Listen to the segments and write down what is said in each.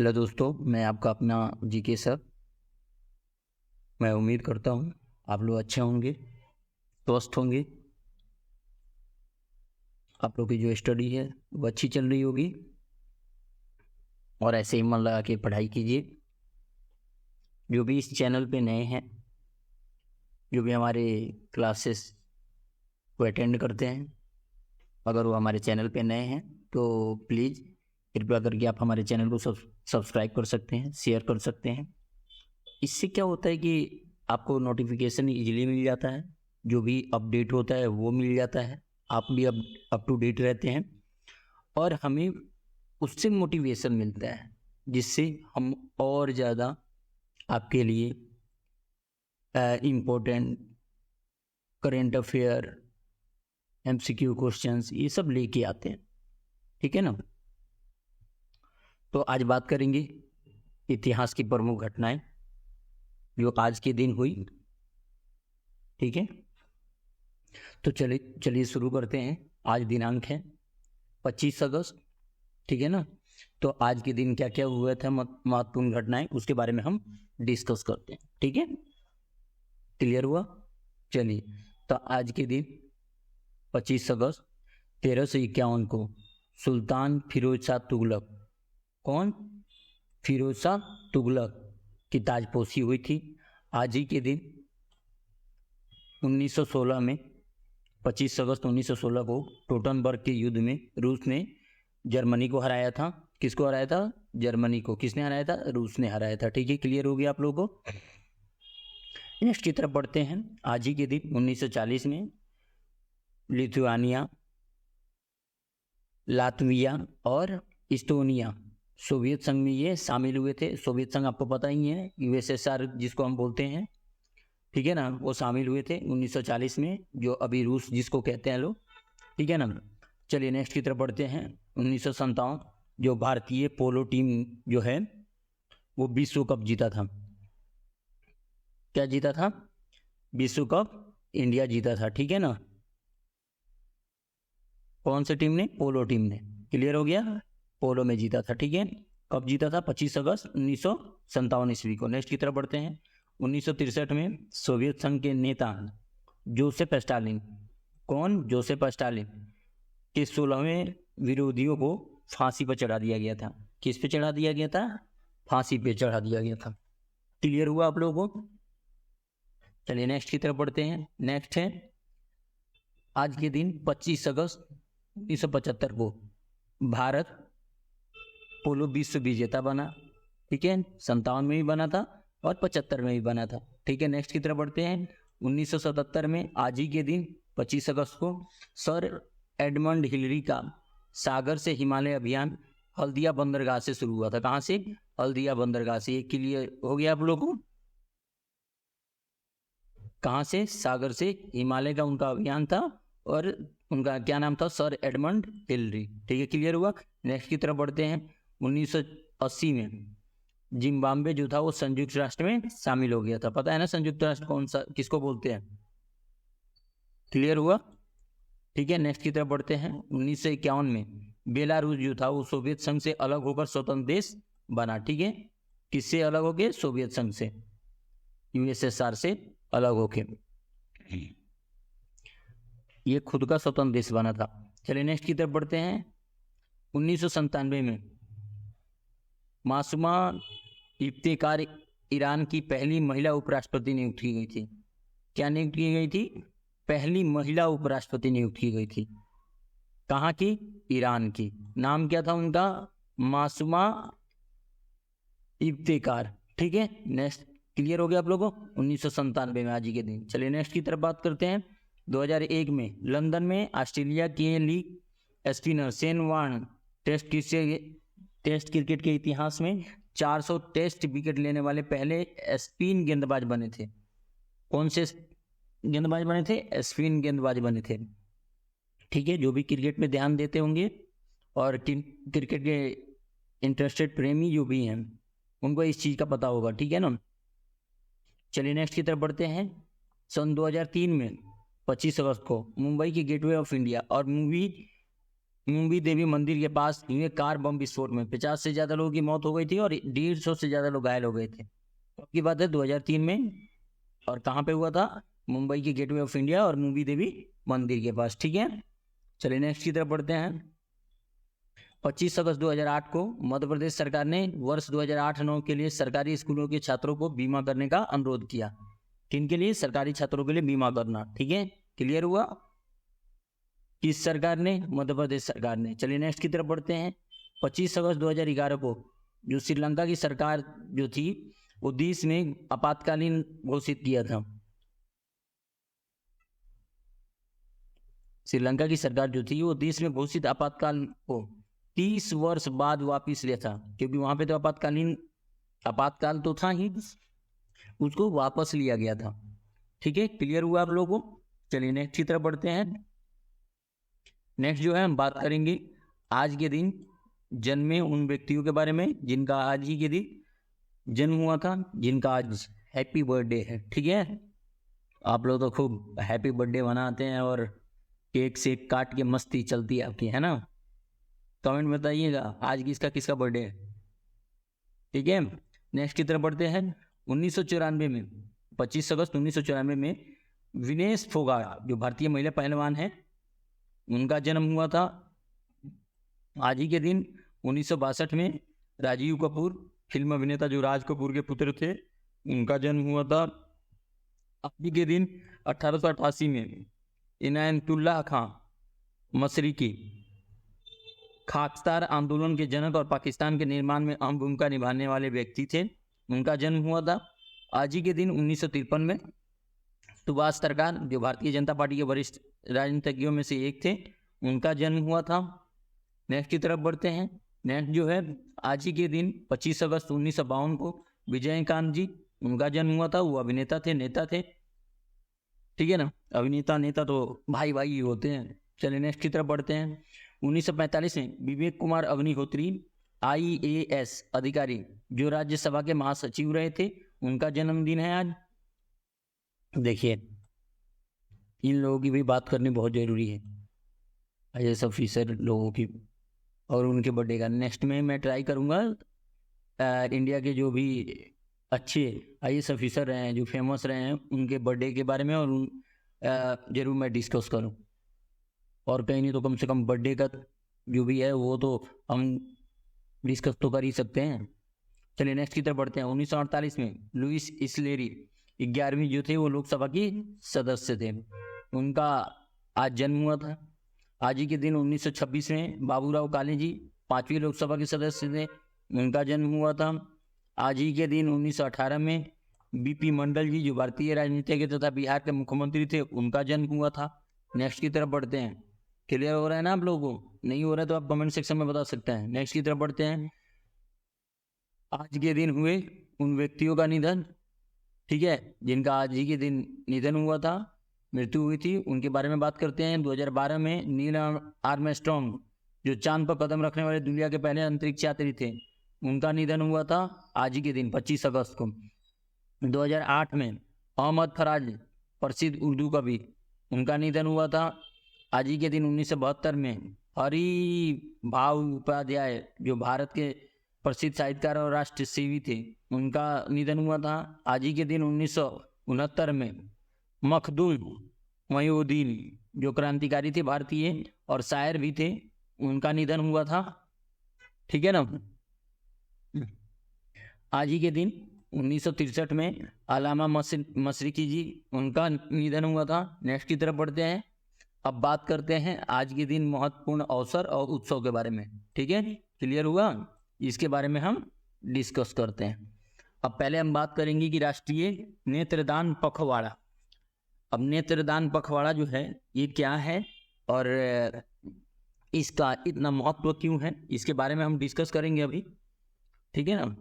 Hello दोस्तों, मैं आपका अपना जीके सर। मैं उम्मीद करता हूँ आप लोग अच्छे होंगे, स्वस्थ होंगे। आप लोग की जो स्टडी है वो अच्छी चल रही होगी और ऐसे ही मन लगा के पढ़ाई कीजिए। जो भी इस चैनल पे नए हैं, जो भी हमारे क्लासेस को अटेंड करते हैं, अगर वो हमारे चैनल पे नए हैं तो प्लीज़ कृपया करके आप हमारे चैनल को सब्सक्राइब कर सकते हैं, शेयर कर सकते हैं। इससे क्या होता है कि आपको नोटिफिकेशन इजीली मिल जाता है, जो भी अपडेट होता है वो मिल जाता है, आप भी अप टू डेट रहते हैं और हमें उससे मोटिवेशन मिलता है, जिससे हम और ज़्यादा आपके लिए important current affair, MCQ questions ये सब लेके आते हैं। ठीक है ना। तो आज बात करेंगे इतिहास की प्रमुख घटनाएं जो आज के दिन हुई। ठीक है, तो चलिए शुरू करते हैं। आज दिनांक है 25 अगस्त। ठीक है ना। तो आज के दिन क्या क्या हुआ था, महत्वपूर्ण घटनाएं, उसके बारे में हम डिस्कस करते हैं। ठीक है, क्लियर हुआ। चलिए, तो आज के दिन 25 अगस्त 1351 को सुल्तान फिरोज शाह तुगलक, कौन? फिरोज शाह तुगलक की ताजपोशी हुई थी। आज ही के दिन 1916 में 25 अगस्त 1916 को टोटनबर्ग के युद्ध में रूस ने जर्मनी को हराया था। किसको हराया था? जर्मनी को। किसने हराया था? रूस ने हराया था। ठीक है, क्लियर हो गया आप लोगों को। नेक्स्ट की तरफ बढ़ते हैं। आज ही के दिन 1940 में लिथुआनिया, लातविया और इस्टोनिया सोवियत संघ में ये शामिल हुए थे। सोवियत संघ आपको पता ही है, यूएसएसआर जिसको हम बोलते हैं। ठीक है ना, वो शामिल हुए थे 1940 में, जो अभी रूस जिसको कहते हैं लोग। ठीक है ना। चलिए नेक्स्ट की तरफ बढ़ते हैं। 1957 जो भारतीय पोलो टीम जो है वो विश्व कप जीता था। क्या जीता था? विश्व कप इंडिया जीता था। ठीक है ना। कौन सी टीम ने? पोलो टीम ने। क्लियर हो गया, पोलो में जीता था। ठीक है, कब जीता था? 25 अगस्त 1957 ईस्वी को। नेक्स्ट की तरफ बढ़ते हैं। 1963 में सोवियत संघ के नेता जोसेफ स्टालिन, कौन? जोसेफ स्टालिन के 16वें विरोधियों को फांसी पर चढ़ा दिया गया था। किस पे चढ़ा दिया गया था? फांसी पे चढ़ा दिया गया था। क्लियर हुआ आप लोगों को। चलिए नेक्स्ट की तरफ बढ़ते हैं। नेक्स्ट है आज के दिन 25 अगस्त 1975 को भारत पोलो विश्व विजेता बना। ठीक है, 57 में भी बना था और 75 में भी बना था। ठीक है, नेक्स्ट की तरफ बढ़ते हैं। 1977 में आज ही के दिन 25 अगस्त को सर एडमंड हिलरी का सागर से हिमालय अभियान हल्दिया बंदरगाह से शुरू हुआ था। कहाँ से? हल्दिया बंदरगाह से। ये क्लियर हो गया आप लोगों को। कहाँ से? सागर से हिमालय का उनका अभियान था और उनका क्या नाम था? Sir Edmund Hillary. ठीक है, क्लियर हुआ। नेक्स्ट की तरफ बढ़ते हैं। 1980 में जिम्बाब्वे जो था वो संयुक्त राष्ट्र में शामिल हो गया था। पता है ना संयुक्त राष्ट्र कौन सा, किसको बोलते हैं? क्लियर हुआ। ठीक है, नेक्स्ट की तरफ बढ़ते हैं। 1951 में बेलारूस जो था वो सोवियत संघ से अलग होकर स्वतंत्र देश बना। ठीक है, किससे अलग हो गए? सोवियत संघ से, यूएसएसआर से अलग होके ये खुद का स्वतंत्र देश बना था। चलिए नेक्स्ट की तरफ बढ़ते हैं। 1997 में मासूमा इफ्तेकार ईरान की पहली महिला उपराष्ट्रपति नियुक्त की गई थी। क्या नियुक्त की गई थी? पहली महिला उपराष्ट्रपति नियुक्त की गई थी। कहाँ की? ईरान की। नाम क्या था उनका? मासूमा इफ्तेकार। ठीक है, नेक्स्ट क्लियर हो गया आप लोगों को। 1997 में आज ही के दिन। चलिए नेक्स्ट की तरफ बात करते हैं। 2001 में लंदन में ऑस्ट्रेलिया के leg spinner Shane Warne test cricket के इतिहास में 400 टेस्ट विकेट लेने वाले पहले स्पिन गेंदबाज बने थे। कौन से गेंदबाज बने थे? स्पिन गेंदबाज बने थे। ठीक है, जो भी क्रिकेट में ध्यान देते होंगे और क्रिकेट के इंटरेस्टेड प्रेमी जो भी हैं उनको इस चीज़ का पता होगा। ठीक है ना। चलिए नेक्स्ट की तरफ बढ़ते हैं। सन 2003 में 25 अगस्त को मुंबई की गेटवे ऑफ इंडिया और मूवी मुंबई देवी मंदिर के पास हुए कार बम विस्फोट में 50 से ज्यादा लोगों की मौत हो गई थी और 150 से ज्यादा लोग घायल हो गए थे। तो की बात है 2003 में, और कहाँ पे हुआ था? मुंबई के गेटवे ऑफ इंडिया और मुंबई देवी मंदिर के पास। ठीक है, चलिए नेक्स्ट की तरफ बढ़ते हैं। 25 अगस्त 2008 को मध्य प्रदेश सरकार ने वर्ष 2008-09 के लिए सरकारी स्कूलों के छात्रों को बीमा करने का अनुरोध किया। किनके लिए? सरकारी छात्रों के लिए बीमा करना। ठीक है, क्लियर हुआ? किस सरकार ने? मध्य प्रदेश सरकार ने। चलिए नेक्स्ट की तरफ बढ़ते हैं। 25 अगस्त 2011 को जो श्रीलंका की सरकार जो थी वो देश में आपातकालीन घोषित किया था। श्रीलंका की सरकार जो थी वो देश में घोषित आपातकाल को 30 वर्ष बाद वापिस लिया था, क्योंकि वहां पे तो आपातकाल तो था ही, उसको वापस लिया गया था। ठीक है, क्लियर हुआ आप लोगों को? चलिए नेक्स्ट की तरफ बढ़ते हैं। नेक्स्ट जो है हम बात करेंगे आज के दिन जन्मे उन व्यक्तियों के बारे में जिनका आज ही के दिन जन्म हुआ था, जिनका आज हैप्पी बर्थडे है। ठीक है, आप लोग तो खूब हैप्पी बर्थडे मनाते हैं और केक से काट के मस्ती चलती है आपकी, है ना? कमेंट में बताइएगा आज किसका किसका बर्थडे है। ठीक है, नेक्स्ट की तरफ बढ़ते हैं। 1994 में 25 अगस्त 1994 में विनेश फोगाट जो भारतीय महिला पहलवान है उनका जन्म हुआ था। आज ही के दिन 1962 में राजीव कपूर फिल्म अभिनेता जो राज कपूर के पुत्र थे उनका जन्म हुआ था। आज ही के दिन 1888 में इनायतुल्लाह खां मशरिकी खाकसार आंदोलन के जनक और पाकिस्तान के निर्माण में अहम भूमिका निभाने वाले व्यक्ति थे, उनका जन्म हुआ था। आज ही के दिन 1953 में सुभाष सरकार जो भारतीय जनता पार्टी के वरिष्ठ राजनीतिज्ञों में से एक थे, उनका जन्म हुआ था। नेक्स्ट की तरफ बढ़ते हैं। नेक्स्ट जो है आज ही के दिन 25 अगस्त 1952 को विजयकांत जी उनका जन्म हुआ था। वो अभिनेता थे, नेता थे। ठीक है ना, अभिनेता नेता तो भाई भाई ही होते हैं। चलिए नेक्स्ट की तरफ बढ़ते हैं। 1945 में विवेक कुमार अग्निहोत्री IAS अधिकारी जो राज्यसभा के महासचिव रहे थे, उनका जन्मदिन है आज। देखिए इन लोगों की भी बात करनी बहुत जरूरी है, IAS ऑफिसर लोगों की और उनके बर्थडे का। नेक्स्ट में मैं ट्राई करूंगा इंडिया के जो भी अच्छे IAS ऑफिसर रहे हैं, जो फेमस रहे हैं, उनके बर्थडे के बारे में और जरूर मैं डिस्कस करूं। और कहीं नहीं तो कम से कम बर्थडे का जो भी है वो तो हम डिस्कस तो कर ही सकते हैं। चलिए नेक्स्ट की तरफ बढ़ते हैं। 1948 में लुइस इस्लेरी 11वीं जो थे वो लोकसभा की सदस्य थे, उनका आज जन्म हुआ था। आज ही के दिन 1926 में बाबूराव काले जी 5वीं लोकसभा के सदस्य थे, उनका जन्म हुआ था। आज ही के दिन 1918 में BP मंडल जी जो भारतीय राजनीतिज्ञ तथा बिहार के मुख्यमंत्री थे, उनका जन्म हुआ था। नेक्स्ट की तरफ बढ़ते हैं। क्लियर हो रहा है ना आप लोगों को? नहीं हो रहा है तो आप कमेंट सेक्शन में बता सकते हैं। नेक्स्ट की तरफ बढ़ते हैं। आज के दिन हुए उन व्यक्तियों का निधन, ठीक है, जिनका आज ही के दिन निधन हुआ था, मृत्यु हुई थी, उनके बारे में बात करते हैं। 2012 में नील आर्मस्ट्रॉन्ग जो चांद पर कदम रखने वाले दुनिया के पहले अंतरिक्ष यात्री थे, उनका निधन हुआ था आज ही के दिन 25 अगस्त को। 2008 में अहमद फराज प्रसिद्ध उर्दू कवि, उनका निधन हुआ था आज ही के दिन। 1972 में हरि भाव उपाध्याय जो भारत के प्रसिद्ध साहित्यकार और राष्ट्र सेवी थे, उनका निधन हुआ था आज ही के दिन। 1969 में मखदूम मोइनुद्दीन जो क्रांतिकारी थे भारतीय और शायर भी थे, उनका निधन हुआ था। ठीक है ना। आज ही के दिन 1963 में अलामा मशरिकी जी, उनका निधन हुआ था। नेक्स्ट की तरफ बढ़ते हैं। अब बात करते हैं आज के दिन महत्वपूर्ण अवसर और उत्सव के बारे में। ठीक है, क्लियर हुआ? इसके बारे में हम डिस्कस करते हैं। अब पहले हम बात करेंगे कि राष्ट्रीय नेत्रदान पखवाड़ा। अब नेत्रदान पखवाड़ा जो है ये क्या है और इसका इतना महत्व क्यों है, इसके बारे में हम डिस्कस करेंगे अभी। ठीक है ना।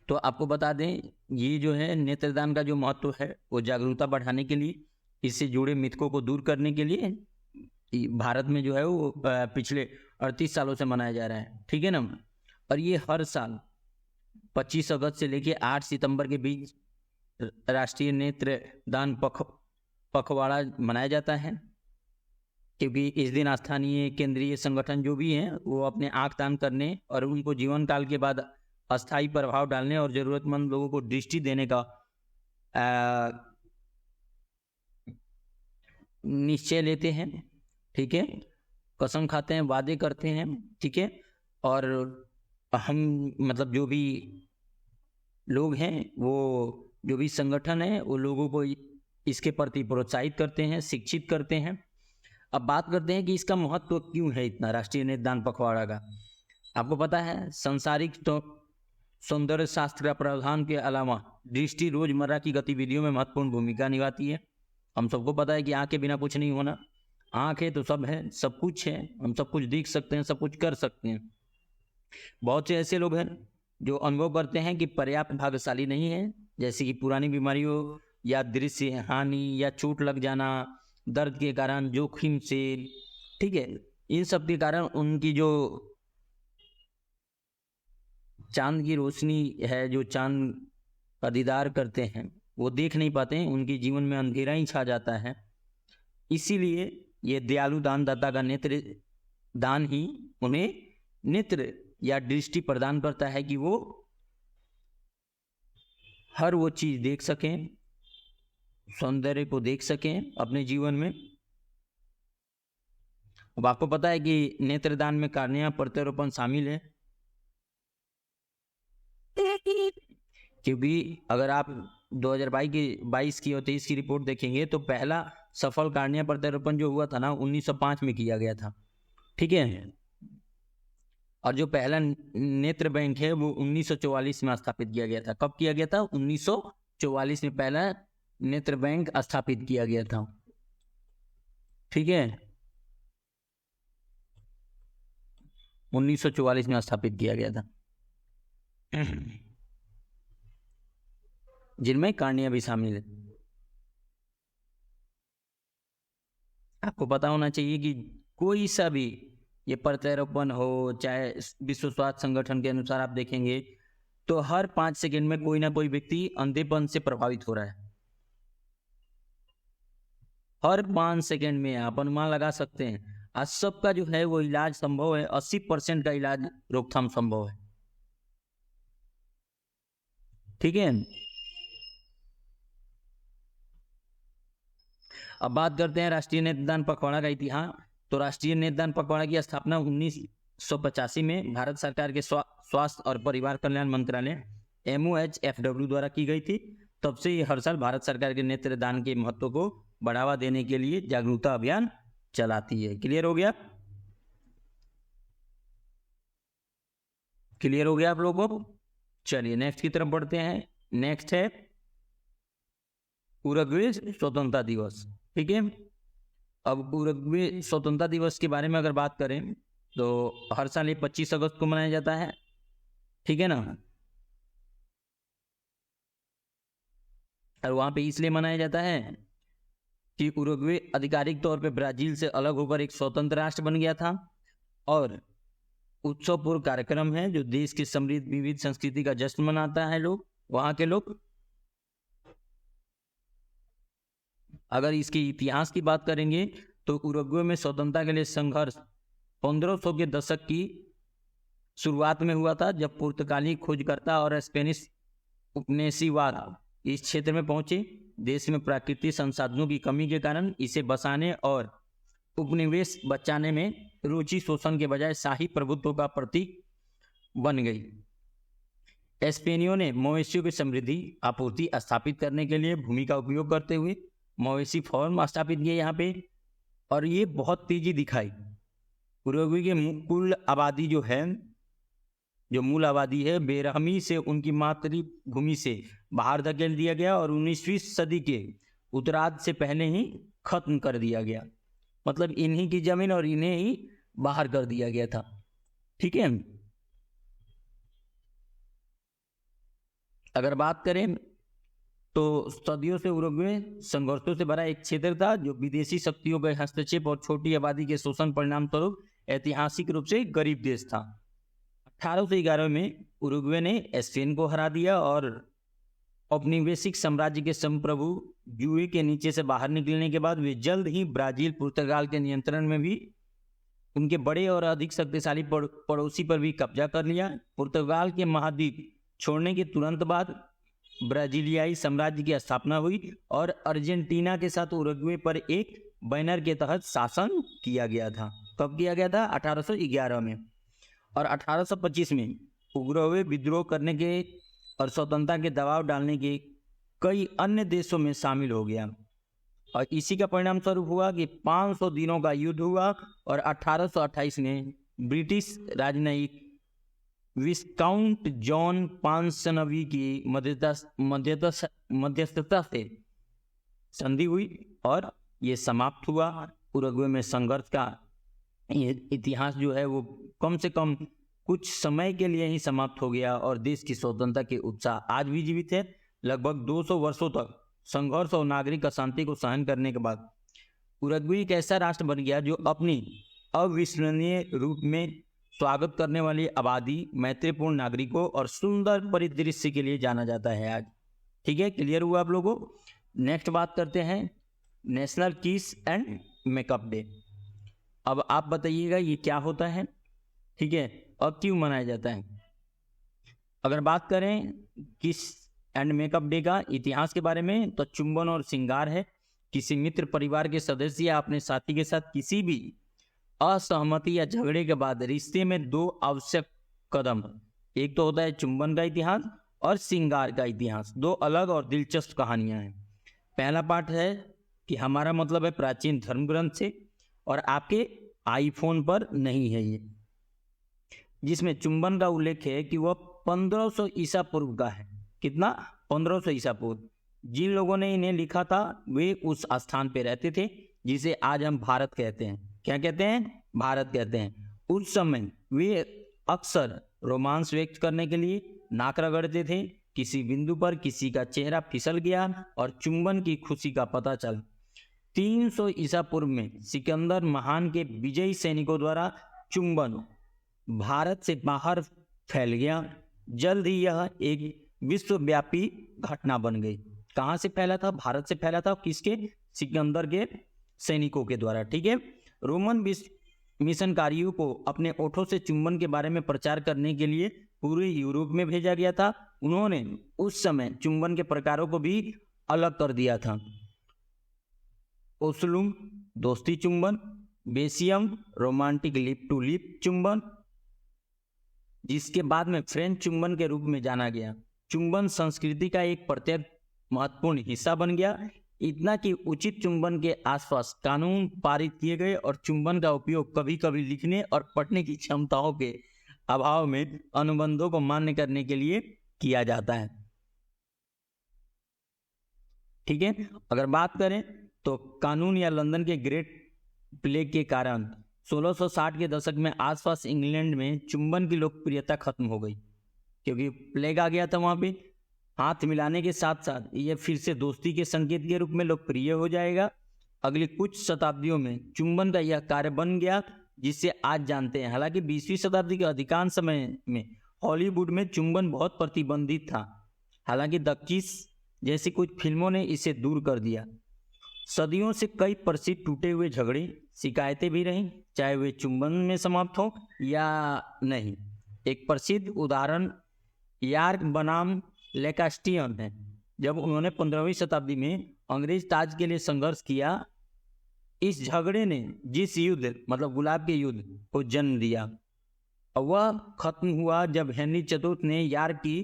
तो आपको बता दें, ये जो है नेत्रदान का जो महत्व है वो जागरूकता बढ़ाने के लिए, इससे जुड़े मिथकों को दूर करने के लिए भारत में जो है वो पिछले 38 सालों से मनाया जा रहा है। ठीक है ना। और ये हर साल 25 अगस्त से लेके 8 सितंबर के बीच राष्ट्रीय नेत्रदान पखवाड़ा मनाया जाता है। क्योंकि इस दिन स्थानीय केंद्रीय संगठन जो भी हैं वो अपने आँख दान करने और उनको जीवन काल के बाद अस्थायी प्रभाव डालने और जरूरतमंद लोगों को दृष्टि देने का निश्चय लेते हैं। ठीक है, कसम खाते हैं, वादे करते हैं। ठीक है, और हम मतलब जो भी लोग हैं, वो जो भी संगठन है, वो लोगों को इसके प्रति प्रोत्साहित करते हैं, शिक्षित करते हैं। अब बात करते हैं कि इसका महत्व क्यों है इतना, राष्ट्रीय नेत्रदान पखवाड़ा का। आपको पता है, सांसारिक तो सौंदर्य शास्त्र का प्रावधान के अलावा दृष्टि रोजमर्रा की गतिविधियों में महत्वपूर्ण भूमिका निभाती है। हम सबको पता है कि आँख के बिना कुछ नहीं होना। आँख है तो सब है, सब कुछ है, हम सब कुछ देख सकते हैं, सब कुछ कर सकते हैं। बहुत से ऐसे लोग हैं जो अनुभव करते हैं कि पर्याप्त भाग्यशाली नहीं है, जैसे कि पुरानी बीमारियों या दृश्य हानि या चोट लग जाना, दर्द के कारण, जोखिम से, ठीक है, इन सब के कारण उनकी जो चांद की रोशनी है, जो चांद का दीदार करते हैं, वो देख नहीं पाते हैं, उनके जीवन में अंधेरा ही छा जाता है। इसीलिए ये दयालु दानदाता का नेत्र दान ही उन्हें नेत्र या दृष्टि प्रदान करता है कि वो हर वो चीज देख सकें, सौंदर्य को देख सकें अपने जीवन में। अब आपको पता है कि नेत्रदान में कार्निया प्रत्यारोपण शामिल है, क्योंकि अगर आप 2022 की और 23 की रिपोर्ट देखेंगे तो पहला सफल कार्निया प्रत्यारोपण जो हुआ था ना, 1905 में किया गया था। ठीक है, और जो पहला नेत्र बैंक है वो 1944 में स्थापित किया गया था। कब किया गया था? 1944 में पहला नेत्र बैंक स्थापित किया गया था। ठीक है, 1944 में स्थापित किया गया था, जिनमें कार्निया भी शामिल है। आपको पता होना चाहिए कि कोई सा भी ये प्रत्यारोपण हो, चाहे विश्व स्वास्थ्य संगठन के अनुसार आप देखेंगे तो हर 5 सेकंड में कोई ना कोई व्यक्ति अंधेपन से प्रभावित हो रहा है। हर 5 सेकंड में आप अनुमान लगा सकते हैं। आज सबका जो है वो इलाज संभव है, 80% का इलाज रोकथाम संभव है। ठीक है, अब बात करते हैं राष्ट्रीय नेत्रदान पखवाड़ा का इतिहास। तो राष्ट्रीय नेत्रदान पखवाड़ा की स्थापना 1985 में भारत सरकार के स्वास्थ्य और परिवार कल्याण मंत्रालय MOHFW द्वारा की गई थी। तब से ये हर साल भारत सरकार के नेत्रदान के महत्व को बढ़ावा देने के लिए जागरूकता अभियान चलाती है। क्लियर हो गया? क्लियर हो गया आप लोगों को? चलिए नेक्स्ट की तरफ बढ़ते हैं। नेक्स्ट है उरुग्वे स्वतंत्रता दिवस। ठीक है, अब उरुग्वे स्वतंत्रता दिवस के बारे में अगर बात करें तो हर साल ये 25 अगस्त को मनाया जाता है। ठीक है ना, और वहां पे इसलिए मनाया जाता है कि उरुग्वे आधिकारिक तौर पे ब्राजील से अलग होकर एक स्वतंत्र राष्ट्र बन गया था, और उत्सवपूर्ण कार्यक्रम है जो देश की समृद्ध विविध संस्कृति का जश्न मनाता है लोग, वहां के लोग। अगर इसके इतिहास की बात करेंगे तो उरुग्वे में स्वतंत्रता के लिए संघर्ष 1500 के दशक की शुरुआत में हुआ था, जब पुर्तगाली खोजकर्ता और स्पेनिश उपनिवेशवाद इस क्षेत्र में पहुंचे। देश में प्राकृतिक संसाधनों की कमी के कारण इसे बसाने और उपनिवेश बचाने में रुचि शोषण के बजाय शाही प्रभुत्व का प्रतीक बन गई। स्पेनियों ने मवेशियों की समृद्धि आपूर्ति स्थापित करने के लिए भूमि का उपयोग करते हुए मवेशी फार्म स्थापित किए यहाँ पे, और ये बहुत तेजी दिखाई। उरुग्वे की कुल आबादी जो है, जो मूल आबादी है, बेरहमी से उनकी मातृभूमि से बाहर धकेल दिया गया और 19वीं सदी के उत्तरार्ध से पहले ही खत्म कर दिया गया। मतलब इन्हीं की जमीन और इन्हें ही बाहर कर दिया गया था। ठीक है, अगर बात करें तो सदियों से उरुग्वे संघर्षों से भरा एक क्षेत्र था, जो विदेशी शक्तियों के हस्तक्षेप और छोटी आबादी के शोषण परिणाम स्वरूप ऐतिहासिक रूप से गरीब देश था। 1811 में उरुग्वे ने स्पेन को हरा दिया और औपनिवेशिक साम्राज्य के संप्रभु यूए के नीचे से बाहर निकलने के बाद वे जल्द ही ब्राजील पुर्तगाल के नियंत्रण में भी उनके बड़े और अधिक शक्तिशाली पड़ोसी पर भी कब्जा कर लिया। पुर्तगाल के महाद्वीप छोड़ने के तुरंत बाद ब्राजीलियाई साम्राज्य की स्थापना हुई और अर्जेंटीना के साथ उरुग्वे पर एक बैनर के तहत शासन किया गया था। कब किया गया था? 1811 में। और 1825 में उरुग्वे विद्रोह करने के और स्वतंत्रता के दबाव डालने के कई अन्य देशों में शामिल हो गया और इसी का परिणाम स्वरूप हुआ कि 500 दिनों का युद्ध हुआ और 1828 में ब्रिटिश राजनयिक विस्काउंट जॉन पांसनवी की मध्यस्थता से संधि हुई और ये समाप्त हुआ। उरुग्वे में संघर्ष का इतिहास जो है वो कम से कम कुछ समय के लिए ही समाप्त हो गया और देश की स्वतंत्रता के उत्साह आज भी जीवित है। लगभग 200 वर्षों तक संघर्ष और नागरिक अशांति को सहन करने के बाद उरुग्वे एक ऐसा राष्ट्र बन गया जो अपनी अविस्मरणीय रूप में स्वागत करने वाली आबादी, मैत्रीपूर्ण नागरिकों और सुंदर परिदृश्य के लिए जाना जाता है आज। ठीक है, क्लियर हुआ आप लोगों को? नेक्स्ट बात करते हैं नेशनल किस एंड मेकअप डे। अब आप बताइएगा ये क्या होता है, ठीक है, और क्यों मनाया जाता है। अगर बात करें किस एंड मेकअप डे का इतिहास के बारे में तो चुंबन और श्रृंगार है। किसी मित्र परिवार के सदस्य या अपने साथी के साथ किसी भी असहमति या झगड़े के बाद रिश्ते में दो आवश्यक कदम, एक तो होता है चुंबन का इतिहास और श्रृंगार का इतिहास। दो अलग और दिलचस्प कहानियां हैं। पहला पार्ट है कि हमारा मतलब है प्राचीन धर्म ग्रंथ से और आपके आईफोन पर नहीं है ये, जिसमें चुंबन का उल्लेख है कि वह 1500 ईसा पूर्व का है। कितना? 1500 ईसा पूर्व। जिन लोगों ने इन्हें लिखा था वे उस स्थान पे रहते थे जिसे आज हम भारत कहते हैं। क्या कहते हैं? भारत कहते हैं। उस समय वे अक्सर रोमांस व्यक्त करने के लिए नाक रगड़ते थे। किसी बिंदु पर किसी का चेहरा फिसल गया और चुंबन की खुशी का पता चल 300 ईसा पूर्व में सिकंदर महान के विजयी सैनिकों द्वारा चुंबन भारत से बाहर फैल गया। जल्द ही यह एक विश्वव्यापी घटना बन गई। कहां से फैला था? भारत से फैला था। किसके? सिकंदर के सैनिकों के द्वारा। ठीक है। रोमन मिशनकारियों को अपने ओठों से चुंबन के बारे में प्रचार करने के लिए पूरे यूरोप में भेजा गया था। उन्होंने उस समय चुंबन के प्रकारों को भी अलग कर दिया था। ओस्लुम दोस्ती चुंबन, बेसियम रोमांटिक लिप टू लिप चुंबन, जिसके बाद में फ्रेंच चुंबन के रूप में जाना गया। चुंबन संस्कृति का एक प्रत्येक महत्वपूर्ण हिस्सा बन गया। इतना कि उचित चुंबन के आसपास कानून पारित किए गए और चुंबन का उपयोग कभी कभी लिखने और पढ़ने की क्षमताओं के अभाव में अनुबंधों को मान्य करने के लिए किया जाता है। ठीक है। अगर बात करें तो कानून या लंदन के ग्रेट प्लेग के कारण 1660 के दशक में आसपास इंग्लैंड में चुंबन की लोकप्रियता खत्म हो गई, क्योंकि प्लेग आ गया था वहां पे। हाथ मिलाने के साथ साथ यह फिर से दोस्ती के संकेत के रूप में लोकप्रिय हो जाएगा। अगली कुछ शताब्दियों में चुंबन का यह कार्य बन गया जिसे आज जानते हैं। हालांकि 20वीं शताब्दी के अधिकांश समय में हॉलीवुड में चुंबन बहुत प्रतिबंधित था। हालांकि द किस जैसी कुछ फिल्मों ने इसे दूर कर दिया। सदियों से कई प्रसिद्ध टूटे हुए झगड़े, शिकायतें भी रहीं, चाहे वे चुंबन में समाप्त हो या नहीं। एक प्रसिद्ध उदाहरण यार्क बनाम लेकास्टियन है। जब उन्होंने 15वीं शताब्दी में अंग्रेज ताज के लिए संघर्ष किया, इस झगड़े ने जिस युद्ध मतलब गुलाब के युद्ध को जन्म दिया, वह खत्म हुआ जब हेनरी चतुर्थ ने यार्क की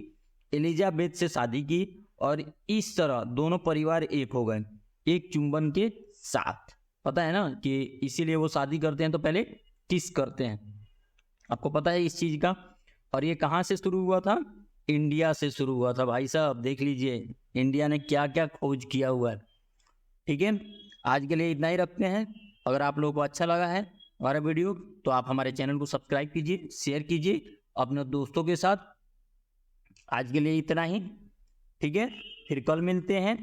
एलिजाबेथ से शादी की और इस तरह दोनों परिवार एक हो गए, एक चुंबन के साथ। पता है ना कि इसीलिए वो शादी करते हैं तो पहले किस करते हैं। आपको पता है इस चीज का। और ये कहाँ से शुरू हुआ था? इंडिया से शुरू हुआ था भाई साहब। देख लीजिए इंडिया ने क्या क्या खोज किया हुआ है। ठीक है, आज के लिए इतना ही रखते हैं। अगर आप लोगों को अच्छा लगा है हमारा वीडियो तो आप हमारे चैनल को सब्सक्राइब कीजिए, शेयर कीजिए अपने दोस्तों के साथ। आज के लिए इतना ही। ठीक है, फिर कल मिलते हैं।